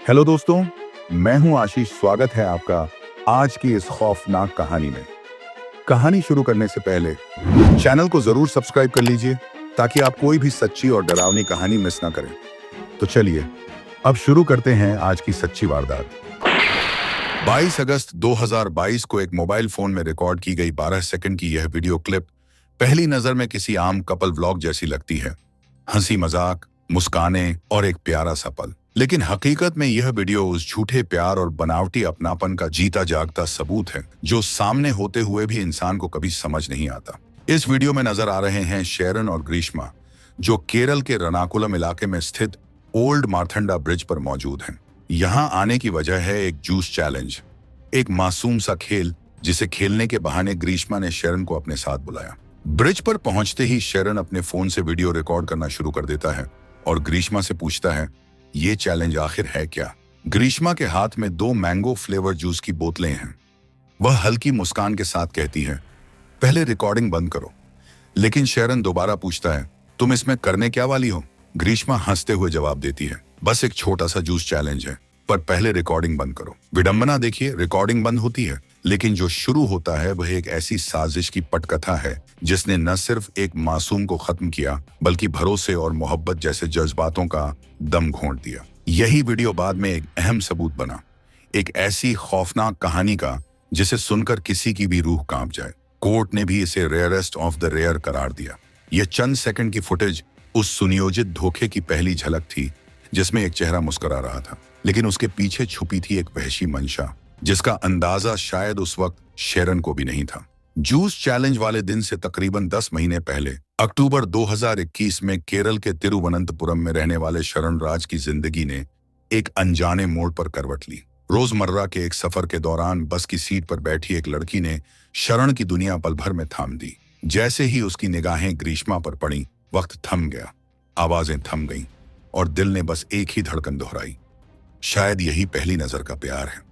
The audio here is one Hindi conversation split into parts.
हेलो दोस्तों, मैं हूं आशीष। स्वागत है आपका आज की इस खौफनाक कहानी में। कहानी शुरू करने से पहले चैनल को जरूर सब्सक्राइब कर लीजिए ताकि आप कोई भी सच्ची और डरावनी कहानी मिस ना करें। तो चलिए अब शुरू करते हैं आज की सच्ची वारदात। 22 अगस्त 2022 को एक मोबाइल फोन में रिकॉर्ड की गई 12 सेकंड की यह वीडियो क्लिप पहली नजर में किसी आम कपल व्लॉग जैसी लगती है। हंसी मजाक, मुस्काने और एक प्यारा सा पल। लेकिन हकीकत में यह वीडियो उस झूठे प्यार और बनावटी अपनापन का जीता जागता सबूत है जो सामने होते हुए भी इंसान को कभी समझ नहीं आता। इस वीडियो में नजर आ रहे हैं शेरन और ग्रीष्मा, जो केरल के रनाकुलम इलाके में स्थित ओल्ड मार्थंडा ब्रिज पर मौजूद हैं। यहाँ आने की वजह है एक जूस चैलेंज, एक मासूम सा खेल जिसे खेलने के बहाने ग्रीष्मा ने शेरन को अपने साथ बुलाया। ब्रिज पर पहुंचते ही शेरन अपने फोन से वीडियो रिकॉर्ड करना शुरू कर देता है और ग्रीष्मा से पूछता है, ये चैलेंज आखिर है क्या? ग्रीष्मा के हाथ में 2 मैंगो फ्लेवर जूस की बोतलें हैं। वह हल्की मुस्कान के साथ कहती है, पहले रिकॉर्डिंग बंद करो। लेकिन शेरन दोबारा पूछता है, तुम इसमें करने क्या वाली हो? ग्रीष्मा हंसते हुए जवाब देती है, बस एक छोटा सा जूस चैलेंज है, पर पहले रिकॉर्डिंग बंद करो। विडंबना देखिए, रिकॉर्डिंग बंद होती है, लेकिन जो शुरू होता है वह एक ऐसी साजिश की पटकथा है जिसने न सिर्फ एक मासूम को खत्म किया बल्कि भरोसे और मोहब्बत जैसे जज्बातों का दम घोंट दिया। यही वीडियो बाद में एक अहम सबूत बना, एक ऐसी खौफनाक कहानी का जिसे सुनकर किसी की भी रूह कांप जाए। कोर्ट ने भी इसे रेयरेस्ट ऑफ द रेयर करार दिया। यह चंद सेकंड की फुटेज उस सुनियोजित धोखे की पहली झलक थी जिसमें एक चेहरा मुस्कुरा रहा था, लेकिन उसके पीछे छुपी थी एक वहशी मंशा जिसका अंदाजा शायद उस वक्त शेरन को भी नहीं था। जूस चैलेंज वाले दिन से तकरीबन 10 महीने पहले अक्टूबर 2021 में केरल के तिरुवनंतपुरम में रहने वाले शरण राज की जिंदगी ने एक अनजाने मोड़ पर करवट ली। रोजमर्रा के एक सफर के दौरान बस की सीट पर बैठी एक लड़की ने शरण की दुनिया पल भर में थाम दी। जैसे ही उसकी निगाहें ग्रीष्मा पर पड़ी, वक्त थम गया, आवाजें थम गईं और दिल ने बस एक ही धड़कन दोहराई, शायद यही पहली नजर का प्यार है।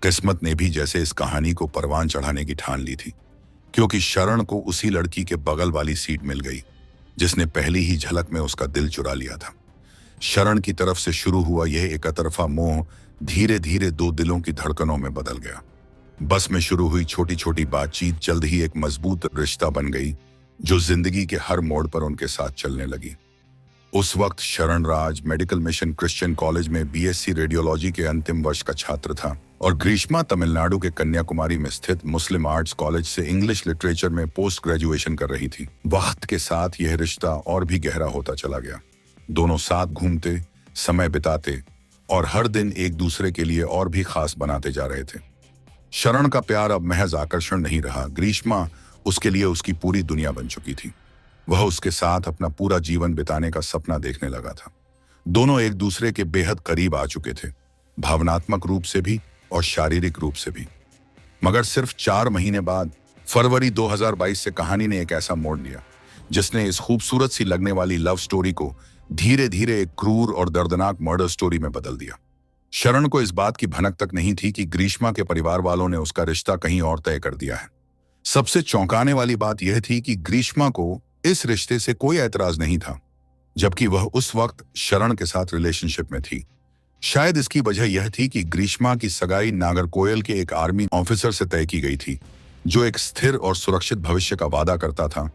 किस्मत ने भी जैसे इस कहानी को परवान चढ़ाने की ठान ली थी, क्योंकि शरण को उसी लड़की के बगल वाली सीट मिल गई जिसने पहली ही झलक में उसका दिल चुरा लिया था। शरण की तरफ से शुरू हुआ यह एकतरफा मोह धीरे धीरे 2 दिलों की धड़कनों में बदल गया। बस में शुरू हुई छोटी छोटी बातचीत जल्द ही एक मजबूत रिश्ता बन गई जो जिंदगी के हर मोड़ पर उनके साथ चलने लगी। उस वक्त शरण राज मेडिकल मिशन क्रिश्चियन कॉलेज में बीएससी रेडियोलॉजी के अंतिम वर्ष का छात्र था और ग्रीष्मा तमिलनाडु के कन्याकुमारी में स्थित मुस्लिम आर्ट्स कॉलेज से इंग्लिश लिटरेचर में पोस्ट ग्रेजुएशन कर रही थी। वक्त के साथ यह रिश्ता और भी गहरा होता चला गया। दोनों साथ घूमते, समय बिताते और हर दिन एक दूसरे के लिए और भी खास बनाते जा रहे थे। शरण का प्यार अब महज आकर्षण नहीं रहा, ग्रीष्मा उसके लिए उसकी पूरी दुनिया बन चुकी थी। वह उसके साथ अपना पूरा जीवन बिताने का सपना देखने लगा था। दोनों एक दूसरे के बेहद करीब आ चुके थे, भावनात्मक रूप से भी और शारीरिक रूप से भी। मगर सिर्फ 4 महीने बाद फरवरी 2022 से कहानी ने एक ऐसा मोड़ लिया जिसने इस खूबसूरत सी लगने वाली लव स्टोरी को धीरे धीरे एक क्रूर और दर्दनाक मर्डर स्टोरी में बदल दिया। शरण को इस बात की भनक तक नहीं थी कि ग्रीष्मा के परिवार वालों ने उसका रिश्ता कहीं और तय कर दिया है। सबसे चौंकाने वाली बात यह थी कि ग्रीष्मा को इस रिश्ते से कोई ऐतराज नहीं था, जबकि वह उस वक्त शरण के साथ रिलेशनशिप में थी। शायद इसकी वजह यह थी कि ग्रीष्मा की सगाई नागरकोयल के एक आर्मी ऑफिसर से तय की गई थी जो एक स्थिर और सुरक्षित भविष्य का वादा करता था।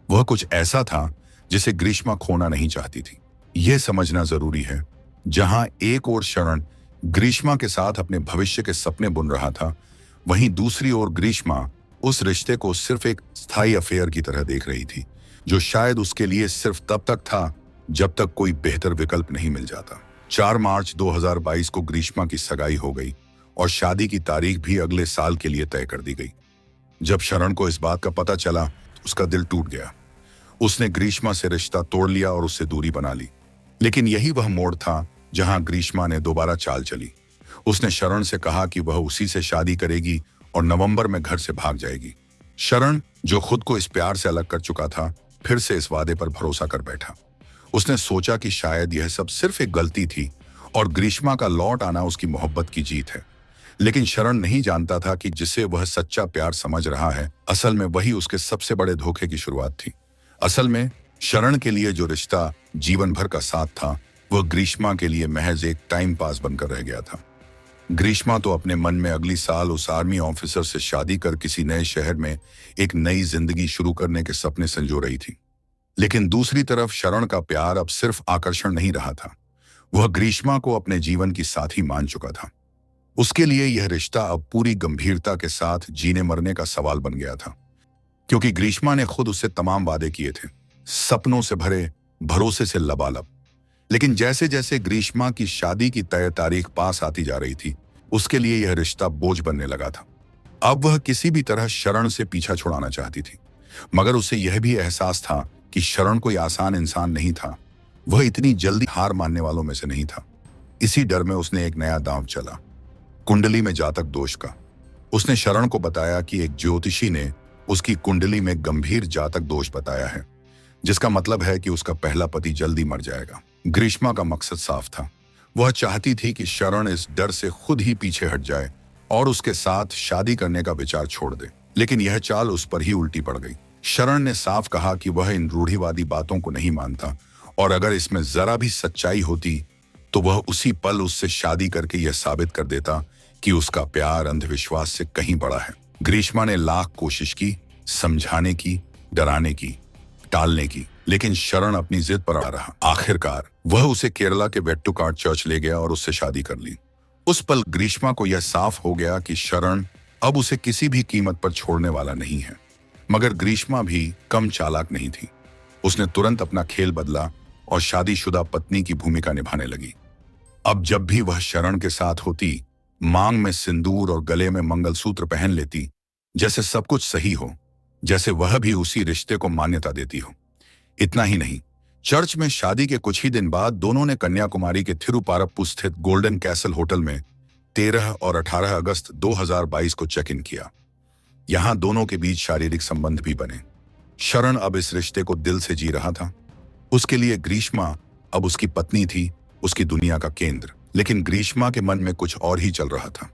वह कुछ ऐसा था जिसे ग्रीष्मा खोना नहीं चाहती थी। यह समझना जरूरी है, जहां एक ओर शरण ग्रीष्मा के साथ अपने भविष्य के सपने बुन रहा था, वहीं दूसरी ओर ग्रीष्मा उस रिश्ते को सिर्फ एक स्थायी अफेयर की तरह देख रही थी जो शायद उसके लिए सिर्फ तब तक था जब तक कोई बेहतर विकल्प नहीं मिल जाता। 4 मार्च 2022 को ग्रीष्मा की सगाई हो गई और शादी की तारीख भी अगले साल के लिए तय कर दी गई। जब शरण को इस बात का पता चला तो उसका दिल टूट गया। उसने ग्रीष्मा से रिश्ता तोड़ लिया और उससे दूरी बना ली। लेकिन यही वह मोड़ था जहां ग्रीष्मा ने दोबारा चाल चली। उसने शरण से कहा कि वह उसी से शादी करेगी और नवंबर में घर से भाग जाएगी। शरण, जो खुद को इस प्यार से अलग कर चुका था, फिर से इस वादे पर भरोसा कर बैठा। उसने सोचा कि शायद यह सब सिर्फ एक गलती थी और ग्रीष्मा का लौट आना उसकी मोहब्बत की जीत है। लेकिन शरण नहीं जानता था कि जिसे वह सच्चा प्यार समझ रहा है, असल में वही उसके सबसे बड़े धोखे की शुरुआत थी। असल में शरण के लिए जो रिश्ता जीवन भर का साथ था, वह ग्रीष्मा के लिए महज एक टाइम पास बनकर रह गया था। ग्रीष्मा तो अपने मन में अगली साल उस आर्मी ऑफिसर से शादी कर किसी नए शहर में एक नई जिंदगी शुरू करने के सपने संजो रही थी। लेकिन दूसरी तरफ शरण का प्यार अब सिर्फ आकर्षण नहीं रहा था, वह ग्रीष्मा को अपने जीवन की साथी मान चुका था। उसके लिए यह रिश्ता अब पूरी गंभीरता के साथ जीने मरने का सवाल बन गया था, क्योंकि ग्रीष्मा ने खुद उससे तमाम वादे किए थे, सपनों से भरे, भरोसे से लबालब। लेकिन जैसे जैसे ग्रीष्मा की शादी की तय तारीख पास आती जा रही थी, उसके लिए यह रिश्ता बोझ बनने लगा था। अब वह किसी भी तरह शरण से पीछा छुड़ाना चाहती थी, मगर उसे यह भी एहसास था कि शरण कोई आसान इंसान नहीं था, वह इतनी जल्दी हार मानने वालों में से नहीं था। इसी डर में उसने एक नया दांव चला, कुंडली में जातक दोष का। उसने शरण को बताया कि एक ज्योतिषी ने उसकी कुंडली में गंभीर जातक दोष बताया है, जिसका मतलब है कि उसका पहला पति जल्दी मर जाएगा। ग्रीष्मा का मकसद साफ था, वह चाहती थी कि शरण इस डर से खुद ही पीछे हट जाए और उसके साथ शादी करने का विचार छोड़ दे। लेकिन यह चाल उस पर ही उल्टी पड़ गई। शरण ने साफ कहा कि वह इन रूढ़िवादी बातों को नहीं मानता, और अगर इसमें जरा भी सच्चाई होती तो वह उसी पल उससे शादी करके यह साबित कर देता कि उसका प्यार अंधविश्वास से कहीं बड़ा है। ग्रीष्मा ने लाख कोशिश की, समझाने की, डराने की, टालने की, लेकिन शरण अपनी जिद पर अड़ा रहा। आखिरकार वह उसे केरला के वेट्टुकाड चर्च ले गया और उससे शादी कर ली। उस पल ग्रीष्मा को यह साफ हो गया कि शरण अब उसे किसी भी कीमत पर छोड़ने वाला नहीं है। मगर ग्रीष्मा भी कम चालाक नहीं थी। उसने तुरंत अपना खेल बदला और शादीशुदा पत्नी की भूमिका निभाने लगी। अब जब भी वह शरण के साथ होती, मांग में सिंदूर और गले में मंगलसूत्र पहन लेती, जैसे सब कुछ सही हो, जैसे वह भी उसी रिश्ते को मान्यता देती हो। इतना ही नहीं, चर्च में शादी के कुछ ही दिन बाद दोनों ने कन्याकुमारी के थिरुपारप्पु स्थित गोल्डन कैसल होटल में 13 और 18 अगस्त 2022 को चेक इन किया। यहां दोनों के बीच शारीरिक संबंध भी बने। शरण अब इस रिश्ते को दिल से जी रहा था। उसके लिए ग्रीष्मा अब उसकी पत्नी थी, उसकी दुनिया का केंद्र। लेकिन ग्रीष्मा के मन में कुछ और ही चल रहा था।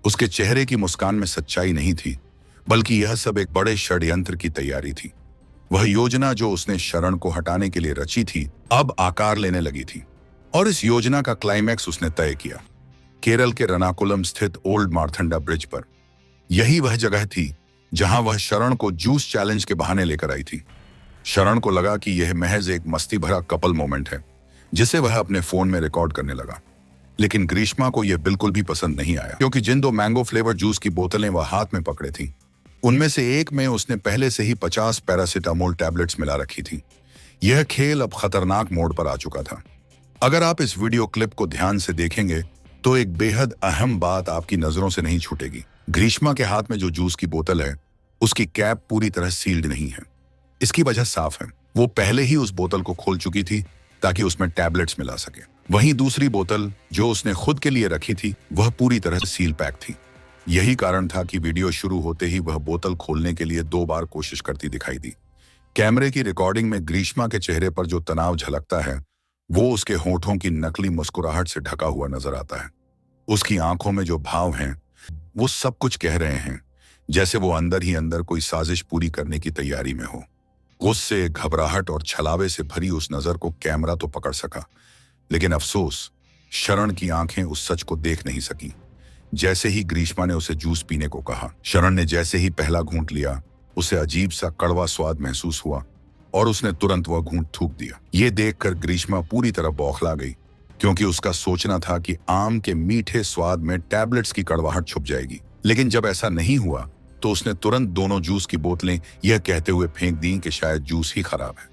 उसके चेहरे की मुस्कान में सच्चाई नहीं थी, बल्कि यह सब एक बड़े षड्यंत्र की तैयारी थी। वह योजना जो उसने शरण को हटाने के लिए रची थी, अब आकार लेने लगी थी। और इस योजना का क्लाइमैक्स उसने तय किया, केरल के रनाकुलम स्थित ओल्ड मार्थंडा ब्रिज पर। यही वह जगह थी जहां वह शरण को जूस चैलेंज के बहाने लेकर आई थी। शरण को लगा कि यह महज एक मस्ती भरा कपल मोमेंट है, जिसे वह अपने फोन में रिकॉर्ड करने लगा। लेकिन ग्रीष्मा को यह बिल्कुल भी पसंद नहीं आया, क्योंकि जिन 2 मैंगो फ्लेवर जूस की बोतलें वह हाथ में पकड़े थी, उनमें से एक में उसने पहले से ही 50 पैरासिटामोल टैबलेट्स मिला रखी थी। यह खेल अब खतरनाक मोड़ पर आ चुका था। अगर आप इस वीडियो क्लिप को ध्यान से देखेंगे तो एक बेहद अहम बात आपकी नजरों से नहीं छूटेगी। ग्रीष्मा के हाथ में जो जूस की बोतल है, उसकी कैप पूरी तरह सील्ड नहीं है। इसकी वजह साफ है, वो पहले ही उस बोतल को खोल चुकी थी ताकि उसमें टैबलेट्स मिला सके। वहीं दूसरी बोतल जो उसने खुद के लिए रखी थी, वह पूरी तरह से सील पैक थी। यही कारण था कि वीडियो शुरू होते ही वह बोतल खोलने के लिए 2 बार कोशिश करती दिखाई दी। कैमरे की रिकॉर्डिंग में ग्रीष्मा के चेहरे पर जो तनाव झलकता है, वो उसके होठों की नकली मुस्कुराहट से ढका हुआ नजर आता है। उसकी आंखों में जो भाव हैं, वो सब कुछ कह रहे हैं, जैसे वो अंदर ही अंदर कोई साजिश पूरी करने की तैयारी में हो। गुस्से, घबराहट और छलावे से भरी उस नजर को कैमरा तो पकड़ सका, लेकिन अफसोस, शरण की आंखें उस सच को देख नहीं सकी। जैसे ही ग्रीष्मा ने उसे जूस पीने को कहा, शरण ने जैसे ही पहला घूंट लिया, उसे अजीब सा कड़वा स्वाद महसूस हुआ और उसने तुरंत वह घूंट थूक दिया। ये देखकर ग्रीष्मा पूरी तरह बौखला गई, क्योंकि उसका सोचना था कि आम के मीठे स्वाद में टैबलेट्स की कड़वाहट छुप जाएगी। लेकिन जब ऐसा नहीं हुआ तो उसने तुरंत दोनों जूस की बोतलें यह कहते हुए फेंक दी कि शायद जूस ही खराब है।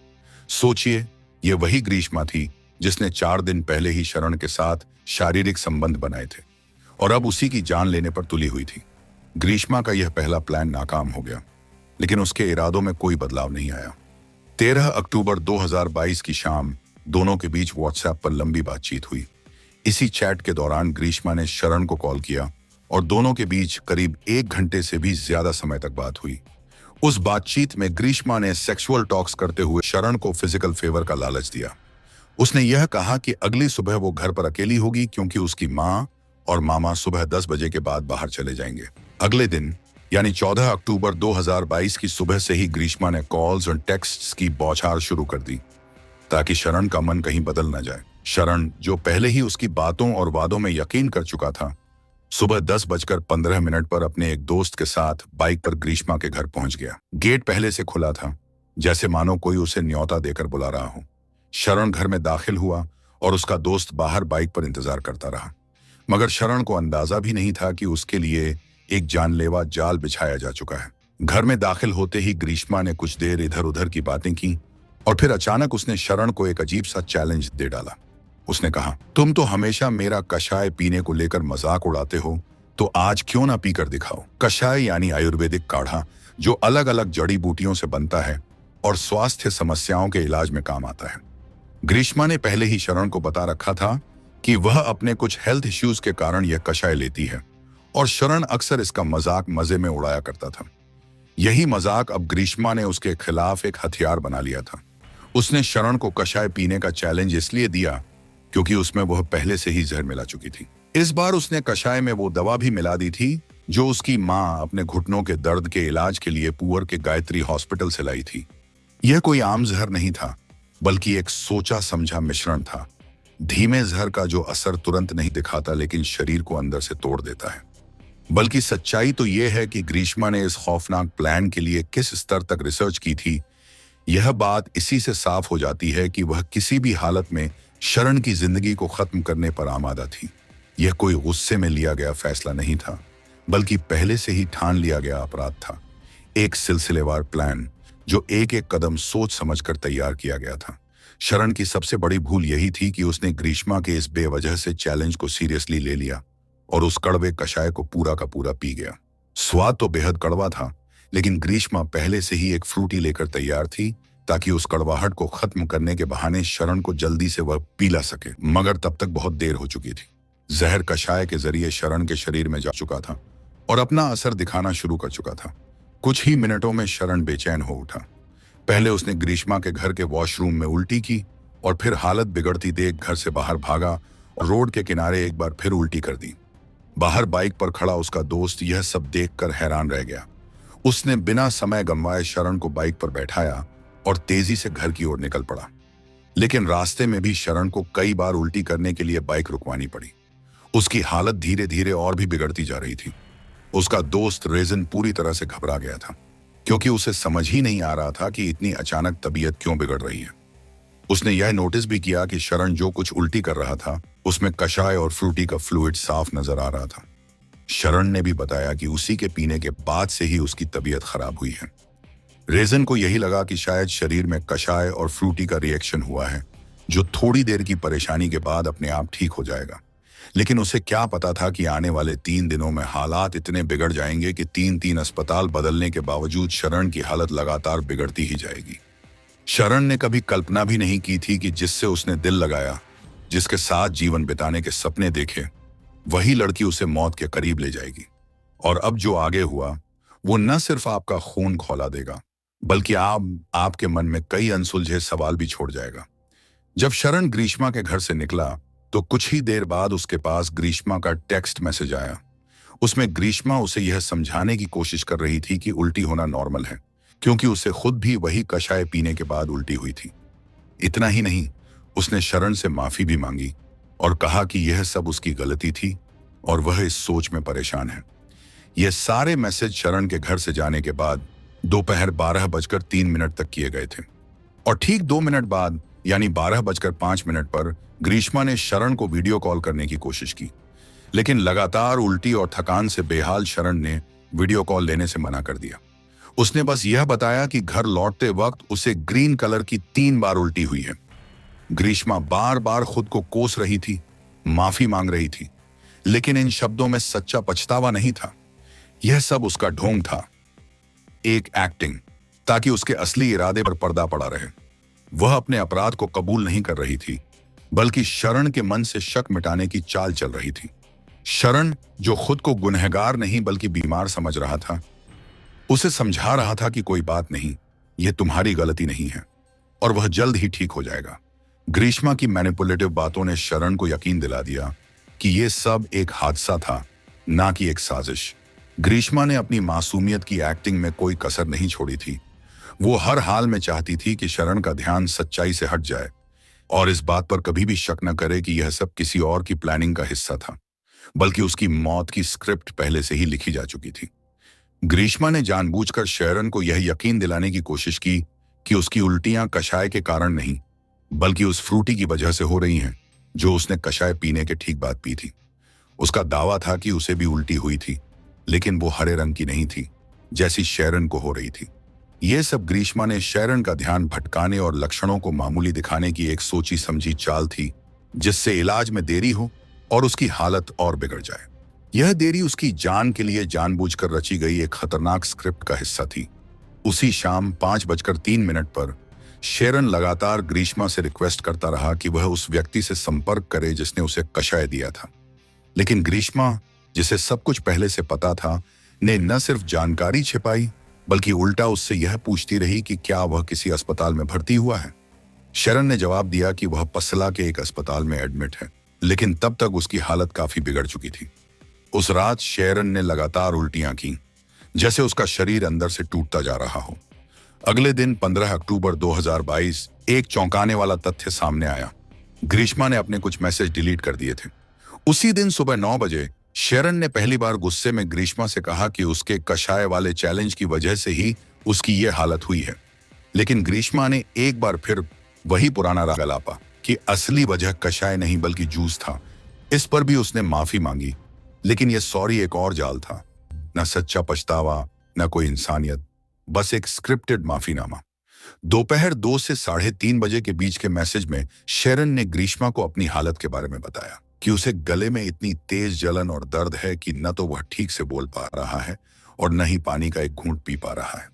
सोचिए, यह वही ग्रीष्मा थी जिसने 4 दिन पहले ही शरण के साथ शारीरिक संबंध बनाए थे और अब उसी की जान लेने पर तुली हुई थी। ग्रीष्मा का यह पहला प्लान नाकाम हो गया, लेकिन उसके इरादों में कोई बदलाव नहीं आया। 13 अक्टूबर 2022 की शाम दोनों के बीच व्हाट्सएप पर लंबी बातचीत हुई। इसी चैट के दौरान ग्रीष्मा ने शरण को कॉल किया और दोनों के बीच करीब 1 घंटे से भी ज्यादा समय तक बात हुई। उस बातचीत में ग्रीष्मा ने सेक्सुअल टॉक्स करते हुए शरण को फिजिकल फेवर का लालच दिया। उसने यह कहा कि अगली सुबह वो घर पर अकेली होगी, क्योंकि उसकी माँ और मामा सुबह 10 बजे के बाद बाहर चले जाएंगे। अगले दिन यानी 14 अक्टूबर 2022 की सुबह से ही ग्रीष्मा ने कॉल्स और टेक्स्ट्स की बौछार शुरू कर दी, ताकि शरण का मन कहीं बदल न जाए। शरण, जो पहले ही उसकी बातों और वादों में यकीन कर चुका था, सुबह 10:15 पर अपने एक दोस्त के साथ बाइक पर ग्रीष्मा के घर पहुंच गया। गेट पहले से खुला था, जैसे मानो कोई उसे न्योता देकर बुला रहा हो। शरण घर में दाखिल हुआ और उसका दोस्त बाहर बाइक पर इंतजार करता रहा, मगर शरण को अंदाजा भी नहीं था कि उसके लिए एक जानलेवा जाल बिछाया जा चुका है। घर में दाखिल होते ही ग्रीष्मा ने कुछ देर इधर उधर की बातें की और फिर अचानक उसने शरण को एक अजीब सा चैलेंज दे डाला। उसने कहा, तुम तो हमेशा मेरा कषाय पीने को लेकर मजाक उड़ाते हो, तो आज क्यों ना पीकर दिखाओ। कषाय यानी आयुर्वेदिक काढ़ा, जो अलग अलग जड़ी बूटियों से बनता है और स्वास्थ्य समस्याओं के इलाज में काम आता है। ग्रीष्मा ने पहले ही शरण को बता रखा था कि वह अपने कुछ हेल्थ इश्यूज के कारण यह कषाय लेती है और शरण अक्सर इसका मजाक मजे में उड़ाया करता था। यही मजाक अब ग्रीष्मा ने उसके खिलाफ एक हथियार बना लिया था। उसने शरण को कषाय पीने का चैलेंज इसलिए दिया क्योंकि उसमें वह पहले से ही जहर मिला चुकी थी। इस बार उसने कषाय में वो दवा भी मिला दी थी जो उसकी माँ अपने घुटनों के दर्द के इलाज के लिए पुअर के गायत्री हॉस्पिटल से लाई थी। यह कोई आम जहर नहीं था, बल्कि एक सोचा समझा मिश्रण था। धीमे जहर का जो असर तुरंत नहीं दिखाता लेकिन शरीर को अंदर से तोड़ देता है। बल्कि सच्चाई तो यह है कि ग्रीष्मा ने इस खौफनाक प्लान के लिए किस स्तर तक रिसर्च की थी। यह बात इसी से साफ हो जाती है कि वह किसी भी हालत में शरण की जिंदगी को खत्म करने पर आमादा थी। यह कोई गुस्से में लिया गया फैसला नहीं था, बल्कि पहले से ही ठान लिया गया अपराध था। एक सिलसिलेवार प्लान जो एक एक कदम सोच समझकर तैयार किया गया था। शरण की सबसे बड़ी भूल यही थी कि उसने ग्रीष्मा के इस बेवजह से चैलेंज को सीरियसली ले लिया और उस कड़वे कषाय को पूरा का पूरा पी गया। स्वाद तो बेहद कड़वा था, लेकिन ग्रीष्मा पहले से ही एक फ्रूटी लेकर तैयार थी ताकि उस कड़वाहट को खत्म करने के बहाने शरण को जल्दी से वह पी ला सके। मगर तब तक बहुत देर हो चुकी थी। जहर कषाय के जरिए शरण के शरीर में जा चुका था और अपना असर दिखाना शुरू कर चुका था। कुछ ही मिनटों में शरण बेचैन हो उठा। पहले उसने ग्रीष्मा के घर के वॉशरूम में उल्टी की और फिर हालत बिगड़ती देख घर से बाहर भागा और रोड के किनारे एक बार फिर उल्टी कर दी। बाहर बाइक पर खड़ा उसका दोस्त यह सब देखकर हैरान रह गया। उसने बिना समय गंवाए शरण को बाइक पर बैठाया और तेजी से घर की ओर निकल पड़ा। लेकिन रास्ते में भी शरण को कई बार उल्टी करने के लिए बाइक रुकवानी पड़ी। उसकी हालत धीरे धीरे और भी बिगड़ती जा रही थी। उसका दोस्त रेजन पूरी तरह से घबरा गया था, क्योंकि उसे समझ ही नहीं आ रहा था कि इतनी अचानक तबीयत क्यों बिगड़ रही है। उसने यह नोटिस भी किया कि शरण जो कुछ उल्टी कर रहा था उसमें कषाय और फ्रूटी का फ्लूइड साफ नजर आ रहा था। शरण ने भी बताया कि उसी के पीने के बाद से ही उसकी तबीयत खराब हुई है। रेजन को यही लगा कि शायद शरीर में कषाय और फ्रूटी का रिएक्शन हुआ है, जो थोड़ी देर की परेशानी के बाद अपने आप ठीक हो जाएगा। लेकिन उसे क्या पता था कि आने वाले 3 दिनों में हालात इतने बिगड़ जाएंगे कि 3 अस्पताल बदलने के बावजूद शरण की हालत लगातार बिगड़ती ही जाएगी। शरण ने कभी कल्पना भी नहीं की थी कि जिससे उसने दिल लगाया, जिसके साथ जीवन बिताने के सपने देखे, वही लड़की उसे मौत के करीब ले जाएगी। और अब जो आगे हुआ वो न सिर्फ आपका खून खौला देगा, बल्कि आपके मन में कई अनसुलझे सवाल भी छोड़ जाएगा। जब शरण ग्रीष्मा के घर से निकला तो कुछ ही देर बाद उसके पास ग्रीष्मा का टेक्स्ट मैसेज आया। उसमें ग्रीष्मा उसे यह समझाने की कोशिश कर रही थी कि उल्टी होना नॉर्मल है, क्योंकि उसे खुद भी वही कषाय पीने के बाद उल्टी हुई थी। इतना ही नहीं, उसने शरण से माफी भी मांगी और कहा कि यह सब उसकी गलती थी और वह इस सोच में परेशान है। यह सारे मैसेज शरण के घर से जाने के बाद दोपहर 12:03 तक किए गए थे और ठीक 2 मिनट बाद यानी 12:05 पर ग्रीष्मा ने शरण को वीडियो कॉल करने की कोशिश की, लेकिन लगातार उल्टी और थकान से बेहाल शरण ने वीडियो कॉल लेने से मना कर दिया। उसने बस यह बताया कि घर लौटते वक्त उसे ग्रीन कलर की 3 बार उल्टी हुई है। ग्रीष्मा बार बार खुद को कोस रही थी, माफी मांग रही थी, लेकिन इन शब्दों में सच्चा पछतावा नहीं था। यह सब उसका ढोंग था, एक एक्टिंग, ताकि उसके असली इरादे पर पर्दा पड़ा रहे। वह अपने अपराध को कबूल नहीं कर रही थी, बल्कि शरण के मन से शक मिटाने की चाल चल रही थी। शरण, जो खुद को गुनहगार नहीं बल्कि बीमार समझ रहा था, उसे समझा रहा था कि कोई बात नहीं, यह तुम्हारी गलती नहीं है और वह जल्द ही ठीक हो जाएगा। ग्रीष्मा की मैनिपुलेटिव बातों ने शरण को यकीन दिला दिया कि यह सब एक हादसा था, ना कि एक साजिश। ग्रीष्मा ने अपनी मासूमियत की एक्टिंग में कोई कसर नहीं छोड़ी थी। वो हर हाल में चाहती थी कि शरण का ध्यान सच्चाई से हट जाए, और इस बात पर कभी भी शक न करे कि यह सब किसी और की प्लानिंग का हिस्सा था, बल्कि उसकी मौत की स्क्रिप्ट पहले से ही लिखी जा चुकी थी। ग्रीष्मा ने जानबूझकर शेरन को यह यकीन दिलाने की कोशिश की कि उसकी उल्टियां कषाय के कारण नहीं, बल्कि उस फ्रूटी की वजह से हो रही हैं जो उसने कषाय पीने के ठीक बाद पी थी। उसका दावा था कि उसे भी उल्टी हुई थी, लेकिन वो हरे रंग की नहीं थी जैसी शेरन को हो रही थी। यह सब ग्रीष्मा ने शेरन का ध्यान भटकाने और लक्षणों को मामूली दिखाने की एक सोची समझी चाल थी, जिससे इलाज में देरी हो और उसकी हालत और बिगड़ जाए। यह देरी उसकी जान के लिए जानबूझकर रची गई एक खतरनाक स्क्रिप्ट का हिस्सा थी। उसी शाम 5:03 पर शेरन लगातार ग्रीष्मा से रिक्वेस्ट करता रहा कि वह उस व्यक्ति से संपर्क करे जिसने उसे कषाय दिया था। लेकिन ग्रीष्मा, जिसे सब कुछ पहले से पता था, ने न सिर्फ जानकारी छिपाई बल्कि उल्टा उससे यह पूछती रही कि क्या वह किसी अस्पताल में भर्ती हुआ है। शेरन ने जवाब दिया कि वह पसला के एक अस्पताल में एडमिट है, लेकिन तब तक उसकी हालत काफी बिगड़ चुकी थी। उस रात शेरन ने लगातार उल्टियां की, जैसे उसका शरीर अंदर से टूटता जा रहा हो। अगले दिन 15 अक्टूबर 2022 एक चौंकाने वाला तथ्य सामने आया। ग्रीष्मा ने अपने कुछ मैसेज डिलीट कर दिए थे। उसी दिन सुबह 9 बजे शेरन ने पहली बार गुस्से में ग्रीष्मा से कहा कि उसके कषाय वाले चैलेंज की वजह से ही उसकी ये हालत हुई है। लेकिन ग्रीष्मा ने एक बार फिर वही पुराना राग अलापा कि असली वजह कषाय नहीं बल्कि जूस था। इस पर भी उसने माफी मांगी, लेकिन यह सॉरी एक और जाल था। न सच्चा पछतावा, न कोई इंसानियत, बस एक स्क्रिप्टेड माफीनामा। दोपहर 2 से 3:30 बजे के बीच के मैसेज में शेरन ने ग्रीष्मा को अपनी हालत के बारे में बताया कि उसे गले में इतनी तेज जलन और दर्द है कि न तो वह ठीक से बोल पा रहा है और न ही पानी का एक घूंट पी पा रहा है।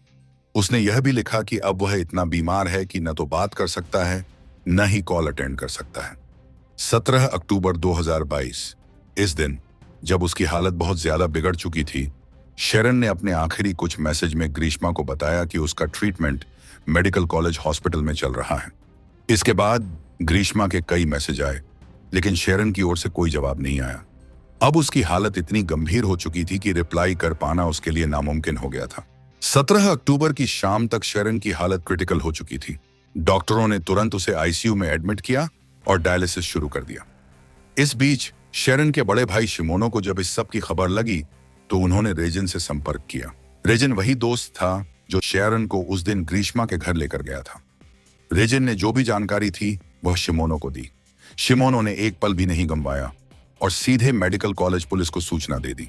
उसने यह भी लिखा कि अब वह इतना बीमार है कि न तो बात कर सकता है, न ही कॉल अटेंड कर सकता है। 17 अक्टूबर 2022 इस दिन, जब उसकी हालत बहुत ज्यादा बिगड़ चुकी थी, शेरन ने अपने आखिरी कुछ मैसेज में ग्रीष्मा को बताया कि उसका ट्रीटमेंट मेडिकल कॉलेज हॉस्पिटल में चल रहा है। इसके बाद ग्रीष्मा के कई मैसेज आए, लेकिन शेरन की ओर से कोई जवाब नहीं आया। अब उसकी हालत इतनी गंभीर हो चुकी थी कि रिप्लाई कर पाना उसके लिए नामुमकिन हो गया था। 17 अक्टूबर की शाम तक शेरन की हालत क्रिटिकल हो चुकी थी। डॉक्टरों ने तुरंत उसे आईसीयू में एडमिट किया और डायलिसिस शुरू कर दिया। इस बीच शेरन के बड़े भाई शिमोनो को जब इस सब की खबर लगी तो उन्होंने रेजिन से संपर्क किया। रेजिन वही दोस्त था जो शेरन को उस दिन ग्रीष्मा के घर लेकर गया था। रेजिन ने जो भी जानकारी थी वह शिमोनो को दी। शिमोनो ने एक पल भी नहीं गंवाया और सीधे मेडिकल कॉलेज पुलिस को सूचना दे दी।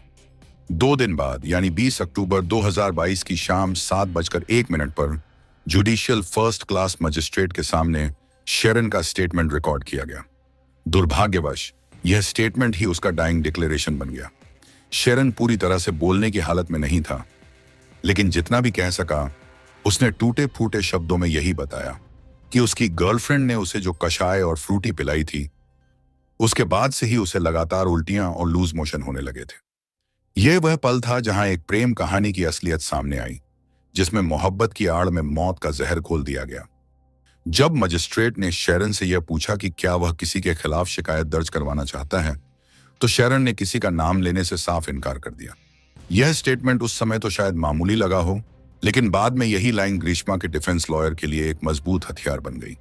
2 दिन बाद यानी 20 अक्टूबर 2022 की शाम 7:01 पर जुडिशियल फर्स्ट क्लास मजिस्ट्रेट के सामने शेरन का स्टेटमेंट रिकॉर्ड किया गया। दुर्भाग्यवश यह स्टेटमेंट ही उसका डाइंग डिक्लेरेशन बन गया। शेरन पूरी तरह से बोलने की हालत में नहीं था, लेकिन जितना भी कह सका उसने टूटे फूटे शब्दों में यही बताया कि उसकी गर्लफ्रेंड ने उसे जो कषाय और फ्रूटी पिलाई थी, उसके बाद से ही उसे लगातार उल्टियां और लूज मोशन होने लगे थे। यह वह पल था जहां एक प्रेम कहानी की असलियत सामने आई, जिसमें मोहब्बत की आड़ में मौत का जहर घोल दिया गया। जब मजिस्ट्रेट ने शेरन से यह पूछा कि क्या वह किसी के खिलाफ शिकायत दर्ज करवाना चाहता है, तो शेरन ने किसी का नाम लेने से साफ इनकार कर दिया। यह स्टेटमेंट उस समय तो शायद मामूली लगा हो, लेकिन बाद में यही लाइन ग्रीष्मा के डिफेंस लॉयर के लिए एक मजबूत हथियार बन गई।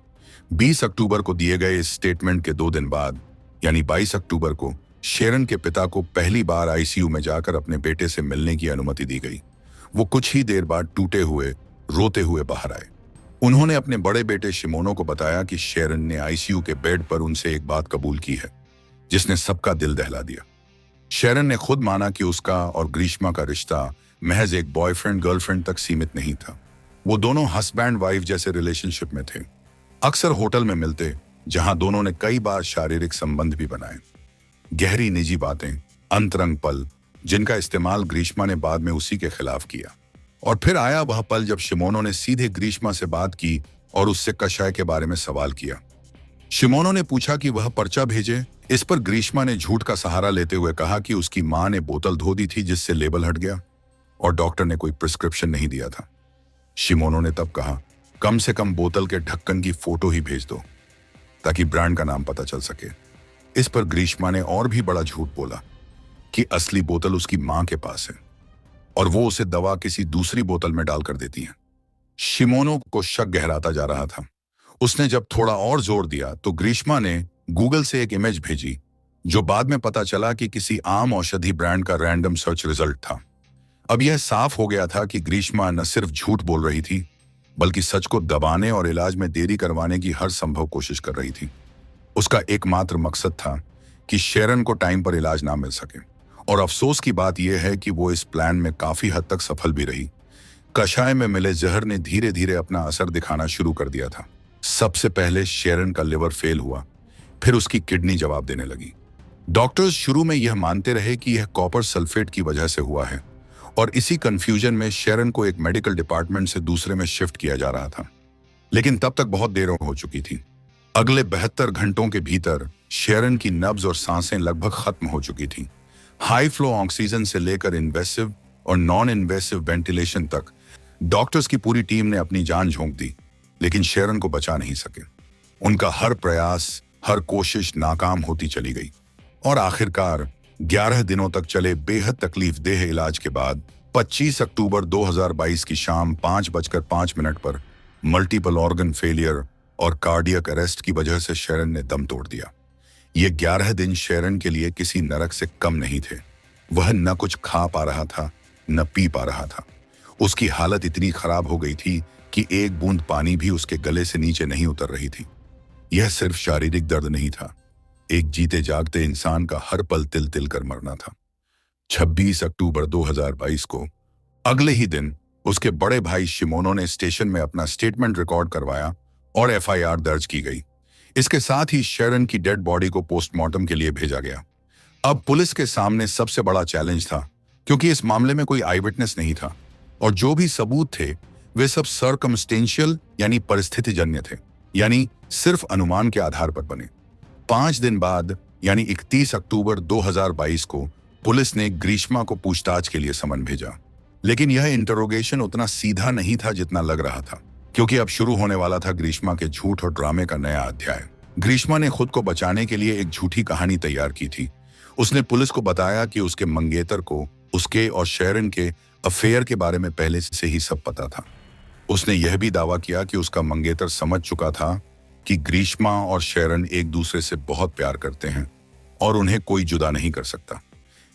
20 अक्टूबर को दिए गए इस स्टेटमेंट के 2 दिन बाद यानी 22 अक्टूबर को शेरन के पिता को पहली बार आईसीयू में जाकर अपने बेटे से मिलने की अनुमति दी गई। वो कुछ ही देर बाद टूटे हुए, रोते हुए बाहर आए। उन्होंने अपने बड़े बेटे शिमोनो को बताया कि शेरन ने आईसीयू के बेड पर उनसे एक बात कबूल की है, जिसने सबका दिल दहला दिया। शेरन ने खुद माना कि उसका और ग्रीष्मा का रिश्ता महज एक बॉयफ्रेंड गर्लफ्रेंड तक सीमित नहीं था। वो दोनों हस्बैंड वाइफ जैसे रिलेशनशिप में थे, अक्सर होटल में मिलते, जहां दोनों ने कई बार शारीरिक संबंध भी बनाए। गहरी निजी बातें, अंतरंग पल, जिनका इस्तेमाल ग्रीष्मा ने बाद में उसी के खिलाफ किया। और फिर आया वह पल जब शिमोनो ने सीधे ग्रीष्मा से बात की और उससे कषाय के बारे में सवाल किया। शिमोनो ने पूछा कि वह पर्चा भेजे। इस पर ग्रीष्मा ने झूठ का सहारा लेते हुए कहा कि उसकी मां ने बोतल धो दी थी जिससे लेबल हट गया और डॉक्टर ने कोई प्रिस्क्रिप्शन नहीं दिया था। शिमोनो ने तब कहा, कम से कम बोतल के ढक्कन की फोटो ही भेज दो ताकि ब्रांड का नाम पता चल सके। इस पर ग्रीष्मा ने और भी बड़ा झूठ बोला कि असली बोतल उसकी मां के पास है और वो उसे दवा किसी दूसरी बोतल में डालकर देती है। शिमोनो को शक गहराता जा रहा था। उसने जब थोड़ा और जोर दिया तो ग्रीष्मा ने गूगल से एक इमेज भेजी, जो बाद में पता चला कि किसी आम औषधि ब्रांड का रैंडम सर्च रिजल्ट था। अब यह साफ हो गया था कि ग्रीष्मा न सिर्फ झूठ बोल रही थी, बल्कि सच को दबाने और इलाज में देरी करवाने की हर संभव कोशिश कर रही थी। उसका एकमात्र मकसद था कि शेरन को टाइम पर इलाज ना मिल सके। और अफसोस की बात यह है कि वो इस प्लान में काफी हद तक सफल भी रही। कषाय में मिले जहर ने धीरे धीरे अपना असर दिखाना शुरू कर दिया था। सबसे पहले शेरन का लिवर फेल हुआ, फिर उसकी किडनी जवाब देने लगी। डॉक्टर्स शुरू में यह मानते रहे कि यह कॉपर सल्फेट की वजह से हुआ है, और इसी कंफ्यूजन में शेरन को एक मेडिकल डिपार्टमेंट से दूसरे में शिफ्ट किया जा रहा था। लेकिन तब तक बहुत देर हो चुकी थी। अगले 72 घंटों के भीतर शेरन की नब्ज और सांसें लगभग खत्म हो चुकी थीं। हाई फ्लो ऑक्सीजन से लेकर इन्वेसिव और नॉन इन्वेसिव वेंटिलेशन तक डॉक्टर्स की पूरी टीम ने अपनी जान झोंक दी, लेकिन शेरन को बचा नहीं सके। उनका हर प्रयास, हर कोशिश नाकाम होती चली गई, और आखिरकार 11 दिनों तक चले बेहद तकलीफदेह इलाज के बाद 25 अक्टूबर 2022 की शाम 5:05 पर मल्टीपल ऑर्गन फेलियर और कार्डियक अरेस्ट की वजह से शेरन ने दम तोड़ दिया। ये 11 दिन शेरन के लिए किसी नरक से कम नहीं थे। वह न कुछ खा पा रहा था, न पी पा रहा था। उसकी हालत इतनी खराब हो गई थी कि एक बूंद पानी भी उसके गले से नीचे नहीं उतर रही थी। यह सिर्फ शारीरिक दर्द नहीं था, एक जीते जागते इंसान का हर पल तिल तिल कर मरना था। 26 अक्टूबर 2022 को अगले ही दिन उसके बड़े भाई शिमोनो ने स्टेशन में अपना स्टेटमेंट रिकॉर्ड करवाया और एफआईआर दर्ज की गई। इसके साथ ही शेरन की डेड बॉडी को पोस्टमार्टम के लिए भेजा गया। अब पुलिस के सामने सबसे बड़ा चैलेंज था, क्योंकि इस मामले में कोई आई विटनेस नहीं था, और जो भी सबूत थे वे सब सर्कमस्टेंशियल यानी परिस्थितिजन्य थे, यानी सिर्फ अनुमान के आधार पर बने। 5 दिन बाद यानी 31 अक्टूबर 2022 को पुलिस ने ग्रीष्मा को पूछताछ के लिए समन भेजा। लेकिन यह इंटरोगेशन उतना सीधा नहीं था जितना लग रहा था, क्योंकि अब शुरू होने वाला था ग्रीष्मा के झूठ और ड्रामे का नया अध्याय। ग्रीष्मा ने खुद को बचाने के लिए एक झूठी कहानी तैयार की थी। उसने पुलिस को बताया कि उसके मंगेतर को उसके और शेरन के अफेयर के बारे में पहले से ही सब पता था। उसने यह भी दावा किया कि उसका मंगेतर समझ चुका था कि ग्रीष्मा और शेरन एक दूसरे से बहुत प्यार करते हैं और उन्हें कोई जुदा नहीं कर सकता।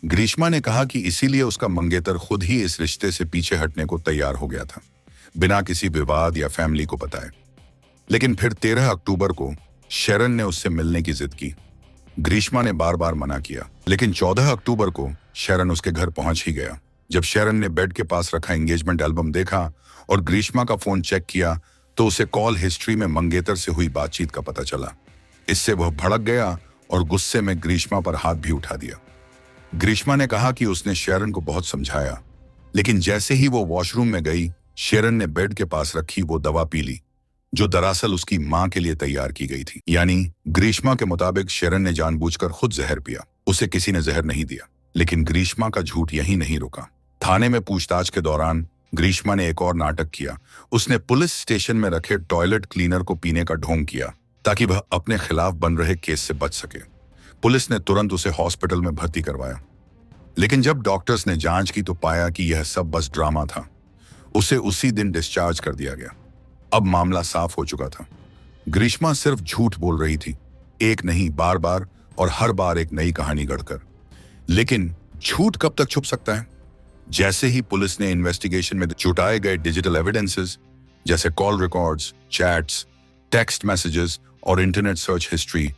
ग्रीष्मा ने कहा कि इसीलिए उसका मंगेतर खुद ही इस रिश्ते से पीछे हटने को तैयार हो गया था, बिना किसी विवाद या फैमिली को बताए। लेकिन फिर 13 अक्टूबर को शेरन ने उससे मिलने की जिद की। ग्रीष्मा ने बार बार मना किया, लेकिन 14 अक्टूबर को शेरन उसके घर पहुंच ही गया। जब शेरन ने बेड के पास रखा एंगेजमेंट एल्बम देखा और ग्रीष्मा का फोन चेक किया तो उसे कॉल हिस्ट्री में मंगेतर से हुई बातचीत का पता चला। इससे वह भड़क गया और गुस्से में ग्रीष्मा पर हाथ भी उठा दिया। ग्रीष्मा ने कहा कि उसने शेरन को बहुत समझाया, लेकिन जैसे ही वो वॉशरूम में गई, शेरन ने बेड के पास रखी वो दवा पी ली, जो दरअसल उसकी मां के लिए तैयार की गई थी। यानी ग्रीष्मा के मुताबिक शेरन ने जानबूझकर खुद जहर पिया, उसे किसी ने जहर नहीं दिया। लेकिन ग्रीष्मा का झूठ यहीं नहीं रुका। थाने में पूछताछ के दौरान ग्रीष्मा ने एक और नाटक किया। उसने पुलिस स्टेशन में रखे टॉयलेट क्लीनर को पीने का ढोंग किया, ताकि वह अपने खिलाफ बन रहे केस से बच सके। पुलिस ने तुरंत उसे हॉस्पिटल में भर्ती करवाया, लेकिन जब डॉक्टर्स ने जांच की तो पाया कि यह सब बस ड्रामा था। उसे उसी दिन डिस्चार्ज कर दिया गया। अब मामला साफ हो चुका था। ग्रीष्मा सिर्फ झूठ बोल रही थी, एक नहीं बार बार, और हर बार एक नई कहानी गढ़कर। लेकिन झूठ कब तक छुप सकता है? जैसे ही पुलिस ने इन्वेस्टिगेशन में जुटाए गए डिजिटल एविडेंसेस, जैसे call records, chats, text messages और इंटरनेट सर्च हिस्ट्री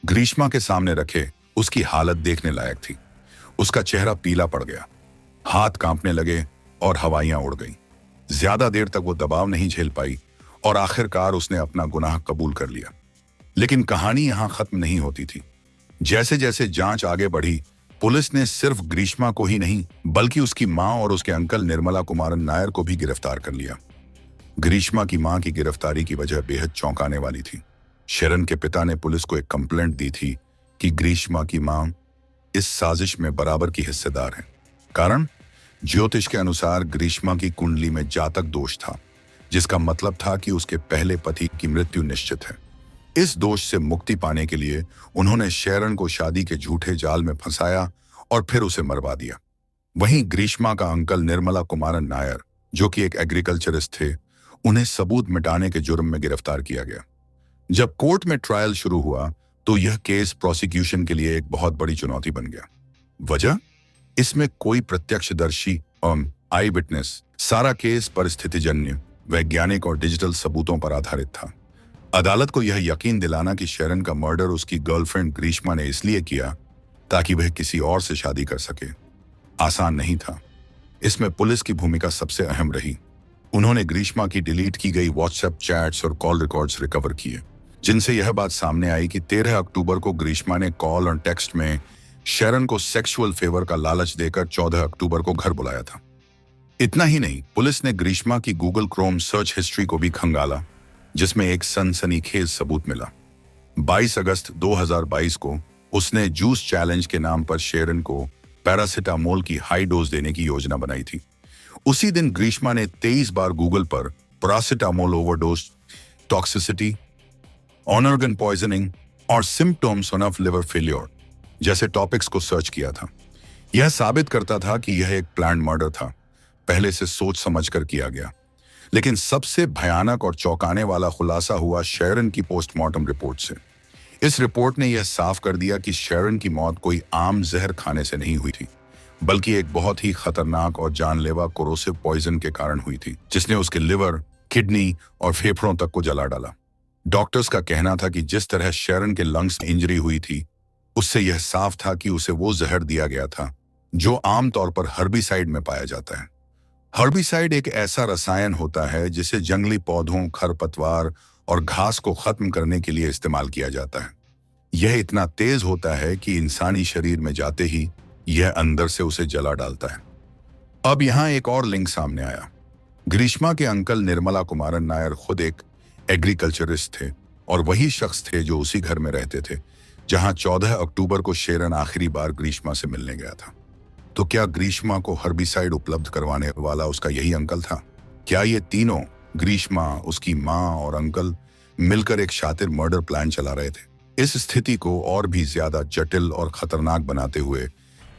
ग्रीष्मा के सामने रखे, उसकी हालत देखने लायक थी। उसका चेहरा पीला पड़ गया, हाथ कांपने लगे और हवाइयां उड़ गईं। ज्यादा देर तक वो दबाव नहीं झेल पाई और आखिरकार उसने अपना गुनाह कबूल कर लिया। लेकिन कहानी यहां खत्म नहीं होती थी। जैसे जैसे जांच आगे बढ़ी, पुलिस ने सिर्फ ग्रीष्मा को ही नहीं बल्कि उसकी मां और उसके अंकल निर्मला कुमारन नायर को भी गिरफ्तार कर लिया। ग्रीष्मा की मां की गिरफ्तारी की वजह बेहद चौंकाने वाली थी। शेरन के पिता ने पुलिस को एक कंप्लेंट दी थी कि ग्रीष्मा की मां इस साजिश में बराबर की हिस्सेदार है। कारण, ज्योतिष के अनुसार ग्रीष्मा की कुंडली में जातक दोष था, जिसका मतलब था कि उसके पहले पति की मृत्यु निश्चित है। इस दोष से मुक्ति पाने के लिए उन्होंने शेरन को शादी के झूठे जाल में फंसाया और फिर उसे मरवा दिया। वहीं ग्रीष्मा का अंकल निर्मला कुमारन नायर, जो कि एक एग्रीकल्चरिस्ट थे, उन्हें सबूत मिटाने के जुर्म में गिरफ्तार किया गया। जब कोर्ट में ट्रायल शुरू हुआ तो यह केस प्रोसिक्यूशन के लिए एक बहुत बड़ी चुनौती बन गया। वजह, इसमें कोई प्रत्यक्षदर्शी और आई विटनेस, सारा केस परिस्थितिजन्य, वैज्ञानिक और डिजिटल सबूतों पर आधारित था। अदालत को यह यकीन दिलाना कि शेरन का मर्डर उसकी गर्लफ्रेंड ग्रीष्मा ने इसलिए किया ताकि वह किसी और से शादी कर सके, आसान नहीं था। इसमें पुलिस की भूमिका सबसे अहम रही। उन्होंने ग्रीष्मा की डिलीट की गई व्हाट्सएप चैट्स और कॉल रिकॉर्ड्स रिकवर किए, जिनसे यह बात सामने आई कि 13 अक्टूबर को ग्रीष्मा ने कॉल और टेक्स्ट में शेरन को सेक्सुअल फेवर का लालच देकर 14 अक्टूबर को घर बुलाया था। इतना ही नहीं, पुलिस ने ग्रीष्मा की गूगल क्रोम सर्च हिस्ट्री को भी खंगाला, जिसमें एक सनसनीखेज सबूत मिला। 22 अगस्त 2022 को उसने जूस चैलेंज के नाम पर शेरन को पैरासिटामोल की हाई डोज देने की योजना बनाई थी। उसी दिन ग्रीष्मा ने 23 बार गूगल पर paracetamol overdose, toxicity, organ poisoning और सिम्पटम्स ऑफ लिवर फेलियर जैसे टॉपिक्स को सर्च किया था। यह साबित करता था कि यह एक प्लान्ड मर्डर था, पहले से सोच समझकर किया गया। लेकिन सबसे भयानक और चौंकाने वाला खुलासा हुआ शेरन की पोस्टमार्टम रिपोर्ट से। इस रिपोर्ट ने यह साफ कर दिया कि शेरन की मौत कोई आम जहर खाने से नहीं हुई थी, बल्कि एक बहुत ही खतरनाक और जानलेवा कोरोसिव पॉइजन के कारण हुई थी, जिसने उसके लिवर, किडनी और फेफड़ों तक को जला डाला। डॉक्टर्स का कहना था कि जिस तरह शेरन के लंग्स में इंजरी हुई थी, उससे यह साफ था कि उसे वो जहर दिया गया था जो आमतौर पर हर्बिसाइड में पाया जाता है। हर्बिसाइड एक ऐसा रसायन होता है जिसे जंगली पौधों, खरपतवार और घास को खत्म करने के लिए इस्तेमाल किया जाता है। यह इतना तेज होता है कि इंसानी शरीर में जाते ही यह अंदर से उसे जला डालता है। अब यहाँ एक और लिंक सामने आया। ग्रीष्मा के अंकल निर्मला कुमारन नायर खुद एक एग्रीकल्चरिस्ट थे और वही शख्स थे जो उसी घर में रहते थे जहां 14 अक्टूबर को शेरन आखिरी बार ग्रीष्मा से मिलने गया था। तो क्या ग्रीष्मा को हर्बिसाइड उपलब्ध करवाने वाला उसका यही अंकल था? क्या ये तीनों, ग्रीष्मा, उसकी माँ और अंकल, मिलकर एक शातिर मर्डर प्लान चला रहे थे? इस स्थिति को और भी ज्यादा जटिल और खतरनाक बनाते हुए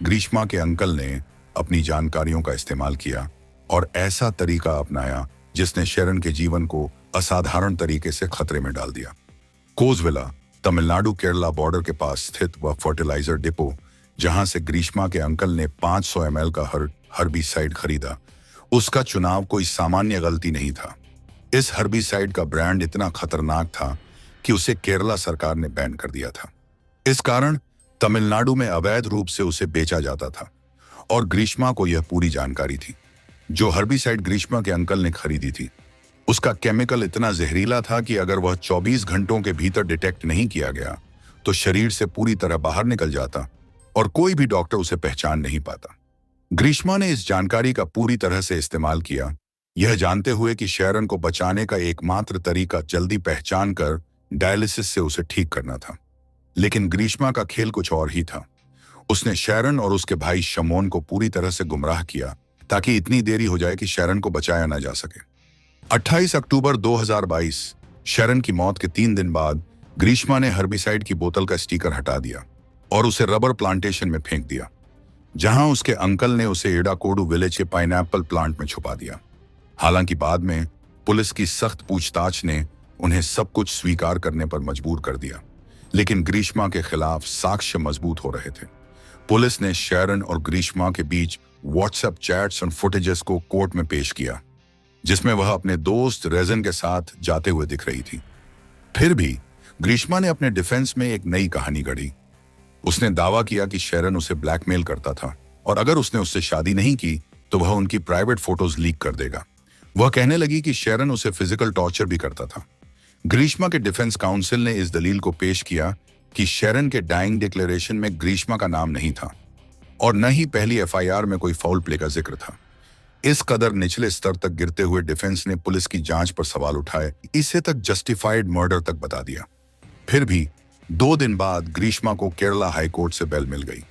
ग्रीष्मा के अंकल ने अपनी जानकारियों का इस्तेमाल किया और ऐसा तरीका अपनाया जिसने शेरन के जीवन को असाधारण तरीके से खतरे में डाल दिया। कोजविला, तमिलनाडु केरला बॉर्डर के पास स्थित वह फर्टिलाइजर डिपो जहां से ग्रीष्मा के अंकल ने 500 ml का हर्बिसाइड खरीदा, उसका चुनाव कोई सामान्य गलती नहीं था। इस हर्बिसाइड का ब्रांड इतना खतरनाक था कि उसे केरला सरकार ने बैन कर दिया था। इस कारण तमिलनाडु में अवैध रूप से उसे बेचा जाता था और ग्रीष्मा को यह पूरी जानकारी थी। जो हर्बिसाइड ग्रीष्मा के अंकल ने खरीदी थी, उसका केमिकल इतना जहरीला था कि अगर वह 24 घंटों के भीतर डिटेक्ट नहीं किया गया तो शरीर से पूरी तरह बाहर निकल जाता और कोई भी डॉक्टर उसे पहचान नहीं पाता। ग्रीष्मा ने इस जानकारी का पूरी तरह से इस्तेमाल किया, यह जानते हुए कि शेरन को बचाने का एकमात्र तरीका जल्दी पहचान कर डायलिसिस से उसे ठीक करना था। लेकिन ग्रीष्मा का खेल कुछ और ही था। उसने शेरन और उसके भाई शमोन को पूरी तरह से गुमराह किया ताकि इतनी देरी हो जाए कि शेरन को बचाया न जा सके। 28 अक्टूबर 2022, शेरन की मौत के 3 दिन बाद ग्रीष्मा ने हर्बिसाइड की बोतल का स्टिकर हटा दिया और उसे रबर प्लांटेशन में फेंक दिया, जहां उसके अंकल ने उसे एडाकोडू विलेज के पाइनएप्पल प्लांट में छुपा दिया। हालांकि बाद में पुलिस की सख्त पूछताछ ने उन्हें सब कुछ स्वीकार करने पर मजबूर कर दिया, लेकिन ग्रीष्मा के खिलाफ साक्ष्य मजबूत हो रहे थे। पुलिस ने शेरन और ग्रीष्मा के बीच व्हाट्सएप चैट्स और फुटेजेस को कोर्ट में पेश किया, जिसमें वह अपने दोस्त रेजन के साथ जाते हुए दिख रही थी। फिर भी ग्रीष्मा ने अपने डिफेंस में एक नई कहानी गढ़ी। उसने दावा किया कि शेरन उसे ब्लैकमेल करता था और अगर उसने उससे शादी नहीं की तो वह उनकी प्राइवेट फोटोज लीक कर देगा। वह कहने लगी कि शेरन उसे फिजिकल टॉर्चर भी करता था। ग्रीष्मा के डिफेंस काउंसिल ने इस दलील को पेश किया कि शेरन के डाइंग डिक्लेरेशन में ग्रीष्मा का नाम नहीं था और न ही पहली एफआईआर में कोई फाउल प्ले का जिक्र था। इस कदर निचले स्तर तक गिरते हुए डिफेंस ने पुलिस की जांच पर सवाल उठाए, इसे तक जस्टिफाइड मर्डर तक बता दिया। फिर भी 2 दिन बाद ग्रीष्मा को केरला हाईकोर्ट से बेल मिल गई।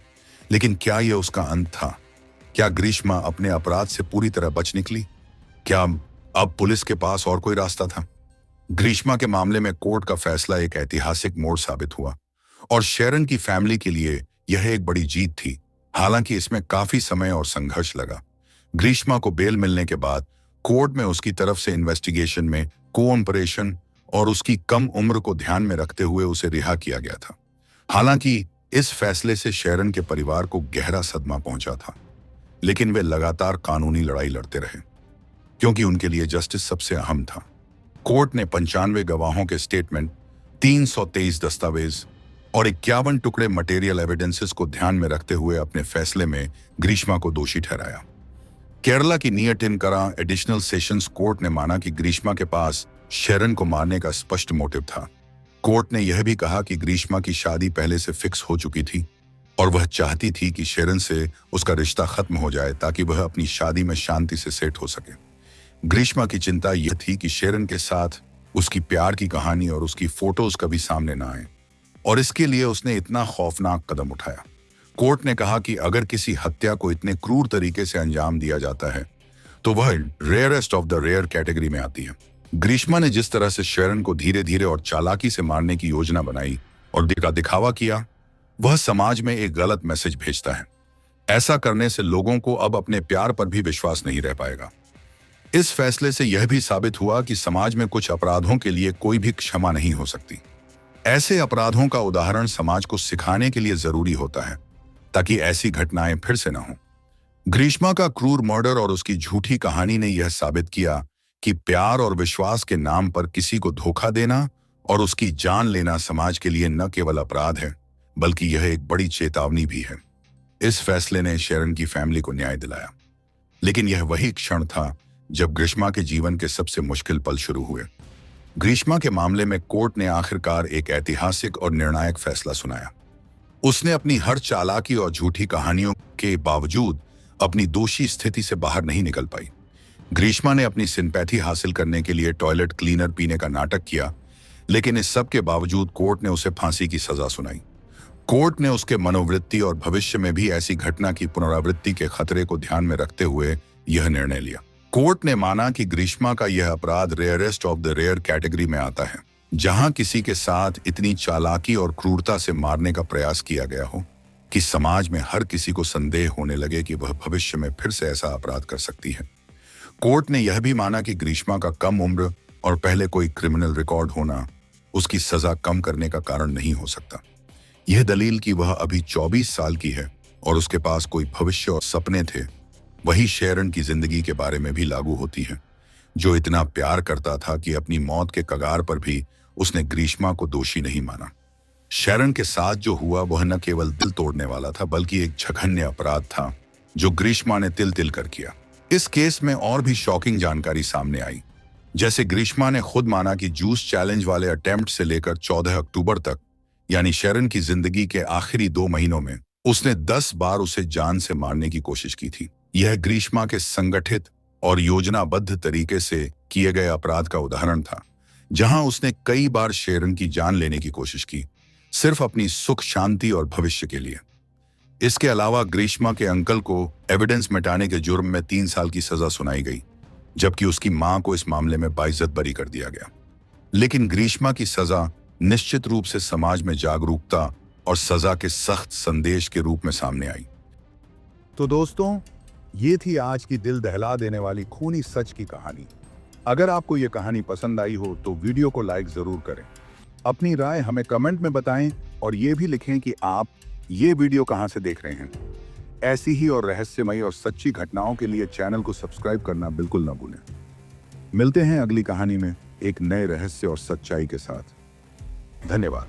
लेकिन क्या यह उसका अंत था? क्या ग्रीष्मा अपने अपराध से पूरी तरह बच निकली? क्या अब पुलिस के पास और कोई रास्ता था? ग्रीष्मा के मामले में कोर्ट का फैसला एक ऐतिहासिक मोड़ साबित हुआ और शेरन की फैमिली के लिए यह एक बड़ी जीत थी। हालांकि इसमें काफी समय और संघर्ष लगा। ग्रीष्मा को बेल मिलने के बाद कोर्ट में उसकी तरफ से इन्वेस्टिगेशन में कोऑपरेशन और उसकी कम उम्र को ध्यान में रखते हुए उसे रिहा किया गया था। हालांकि इस फैसले से शेरन के परिवार को गहरा सदमा पहुंचा था, लेकिन वे लगातार कानूनी लड़ाई लड़ते रहे क्योंकि उनके लिए जस्टिस सबसे अहम था। कोर्ट ने 95 गवाहों के स्टेटमेंट, 323 दस्तावेज और 51 टुकड़े मटेरियल एविडेंसेस को ध्यान में रखते हुए अपने फैसले में ग्रीष्मा को दोषी ठहराया। केरला की नियटिनकरा एडिशनल सेशंस कोर्ट ने माना कि ग्रीष्मा के पास शेरन को मारने का स्पष्ट मोटिव था। कोर्ट ने यह भी कहा कि ग्रीष्मा की शादी पहले से फिक्स हो चुकी थी और वह चाहती थी कि शेरन से उसका रिश्ता खत्म हो जाए ताकि वह अपनी शादी में शांति से सेट हो सके। ग्रीष्मा की चिंता यह थी कि शेरन के साथ उसकी प्यार की कहानी और उसकी फोटोज कभी सामने ना आए, और इसके लिए उसने इतना खौफनाक कदम उठाया। कोर्ट ने कहा कि अगर किसी हत्या को इतने क्रूर तरीके से अंजाम दिया जाता है तो वह rarest of the rare category में आती है। ग्रीष्मा ने जिस तरह से शेरन को धीरे धीरे और चालाकी से मारने की योजना बनाई और दिखावा किया, वह समाज में एक गलत मैसेज भेजता है। ऐसा करने से लोगों को अब अपने प्यार पर भी विश्वास नहीं रह पाएगा। इस फैसले से यह भी साबित हुआ कि समाज में कुछ अपराधों के लिए कोई भी क्षमा नहीं हो सकती। ऐसे अपराधों का उदाहरण समाज को सिखाने के लिए जरूरी होता है ताकि ऐसी घटनाएं फिर से न हों। ग्रीष्मा का क्रूर मर्डर और उसकी झूठी कहानी ने यह साबित किया कि प्यार और विश्वास के नाम पर किसी को धोखा देना और उसकी जान लेना समाज के लिए न केवल अपराध है, बल्कि यह एक बड़ी चेतावनी भी है। इस फैसले ने शेरन की फैमिली को न्याय दिलाया, लेकिन यह वही क्षण था जब ग्रीष्मा के जीवन के सबसे मुश्किल पल शुरू हुए। ग्रीष्मा के मामले में कोर्ट ने आखिरकार एक ऐतिहासिक और निर्णायक फैसला सुनाया। उसने अपनी हर चालाकी और झूठी कहानियों के बावजूद अपनी दोषी स्थिति से बाहर नहीं निकल पाई। ग्रीष्मा ने अपनी सिंपैथी हासिल करने के लिए टॉयलेट क्लीनर पीने का नाटक किया, लेकिन इस सब के बावजूद कोर्ट ने उसे फांसी की सजा सुनाई। कोर्ट ने उसके मनोवृत्ति और भविष्य में भी ऐसी घटना की पुनरावृत्ति के खतरे को ध्यान में रखते हुए यह निर्णय लिया। कोर्ट ने माना कि ग्रीष्मा का यह अपराध rarest of the rare category में आता है, जहां किसी के साथ इतनी चालाकी और क्रूरता से मारने का प्रयास किया गया हो कि समाज में हर किसी को संदेह होने लगे कि वह भविष्य में फिर से ऐसा अपराध कर सकती है। कोर्ट ने यह भी माना कि ग्रीष्मा का कम उम्र और पहले कोई क्रिमिनल रिकॉर्ड होना उसकी सजा कम करने का कारण नहीं हो सकता। यह दलील कि वह अभी 24 साल की है और उसके पास कोई भविष्य और सपने थे, वही शेरन की जिंदगी के बारे में भी लागू होती है, जो इतना प्यार करता था कि अपनी मौत के कगार पर भी उसने ग्रीष्मा को दोषी नहीं माना। शेरन के साथ जो हुआ वह न केवल दिल तोड़ने वाला था, बल्कि एक जघन्य अपराध था जो ग्रीष्मा ने तिल तिल कर किया। इस केस में और भी शॉकिंग जानकारी सामने आई, जैसे ग्रीष्मा ने खुद माना कि जूस चैलेंज वाले अटेम्प्ट से लेकर 14 अक्टूबर तक, यानी शेरन की जिंदगी के आखिरी 2 महीनों में, उसने 10 बार उसे जान से मारने की कोशिश की थी। यह ग्रीष्मा के संगठित और योजनाबद्ध तरीके से किए गए अपराध का उदाहरण था, जहां उसने कई बार शेरन की जान लेने की कोशिश की, सिर्फ अपनी सुख शांति और भविष्य के लिए। इसके अलावा ग्रीष्मा के अंकल को एविडेंस मिटाने के जुर्म में 3 साल की सजा सुनाई गई, जबकि उसकी मां को इस मामले में बाइज्जत बरी कर दिया गया। लेकिन ग्रीष्मा की सजा निश्चित रूप से समाज में जागरूकता और सजा के सख्त संदेश के रूप में सामने आई। तो दोस्तों, ये थी आज की दिल दहला देने वाली खूनी सच की कहानी। अगर आपको ये कहानी पसंद आई हो तो वीडियो को लाइक जरूर करें, अपनी राय हमें कमेंट में बताएं और ये भी लिखें कि आप ये वीडियो कहां से देख रहे हैं। ऐसी ही और रहस्यमयी और सच्ची घटनाओं के लिए चैनल को सब्सक्राइब करना बिल्कुल ना भूलें। मिलते हैं अगली कहानी में एक नए रहस्य और सच्चाई के साथ। धन्यवाद।